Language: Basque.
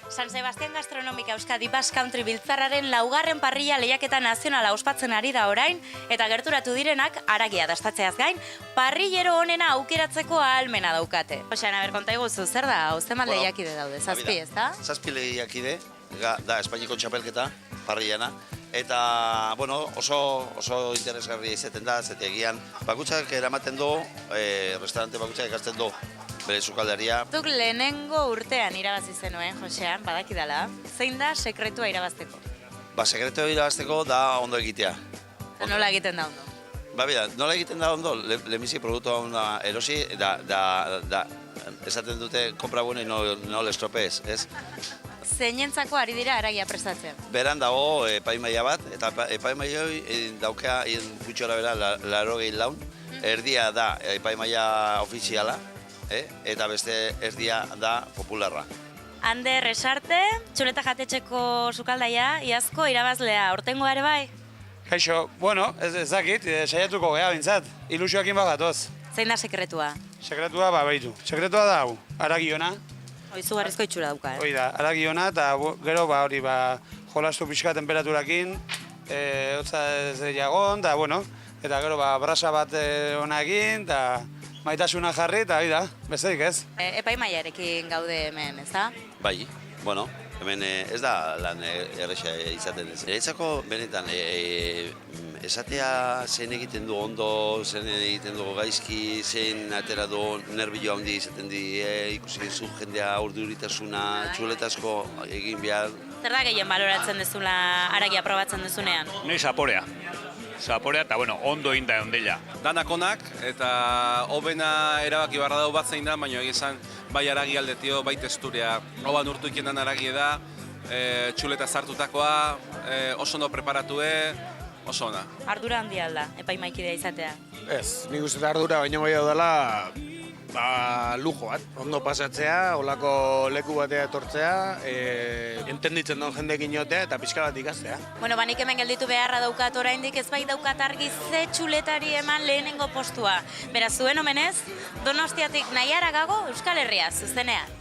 San Sebastián Gastronomika Euskadi Basque Country Biltzarraren laugarren parrilla lehiaketa nazionala ospatzen ari da orain, eta gerturatu direnak haragia dastatzeaz gain, parrillero honena aukeratzeko ahalmena daukate. Osean, konta iguzu, zer da, hau zeman lehiakide daude, zazpi, ez da? Zazpi lehiakide, da Espainiko txapelketa, parrillana, eta, oso interesgarria izaten da, zetegian, bakutsak eramaten du, restaurante bakutsak ikasten du, bere sukaldaria. Zuk lehenengo urtean irabazi zenuen, Josean, badakidala. Zein da sekretua irabazteko? Sekretua irabazteko da ondo egitea. Nola egiten da ondo? Nola egiten da ondo, lehenbizi produktua ondo erosi, da esaten dute, kompra bueno no le estropees, ez? Zeinentzako ari dira haragia prestatzen? Beran dago epaimaia bat, eta epaimaia daukea gutxora bera 80 laun. Erdia da epaimaia ofiziala, eta beste erdia da popularra. Ander Esarte, txuleta jatetxeko sukaldaia, iazko irabazlea, hortengoa ere bai? Kaixo, ez dakit, saiatuko geha bintzat, ilusioakin bagatoz. Zein da sekretua? Sekretua, behitu. Sekretua da hau, haragiona. Izugarrizko itxura dauka, Hoi da, haragiona, eta gero jolastu pixka temperaturakin, hotza ez jagon, eta gero brasa bat hona egin, eta maitasuna jarri, eta hoi da, besterik ez. Epaimaiarekin gaude hemen, ez da? Bai, hemen ez da lan erresa izaten ez. Eretzako benetan esatea zein egiten du ondo, zein egiten du gaizki, zein atera du nerbio handi izaten di, ikusi duzu jendea urduritasuna, txuletazko egin behar. Zer da gehien baloratzen duzula haragia probatzen duzunean? Nei zaporea. Zaporea eta ondo egin da ondela. Danak onak eta hobena erabaki barra dau bat zein da, baina egizan bai haragi aldetio, bai testurea. Hoban urtu ikendan haragi da, txuleta zartutakoa, oso ondo preparatue, oso ona. Ardura handia alda, epaimaikidea izatea? Ez, nik uste ardura baino gehiago dela lujo bat. Ondo pasatzea, olako leku batea etortzea, entenditzen duen jendekin jotea eta pixka bat ikastea. Nik hemen gelditu beharra daukat oraindik, ez bai daukat argi ze txuletari eman lehenengo postua. Beraz, zuen omenez, Donostiatik nahi haragago Euskal Herria, zuzenean.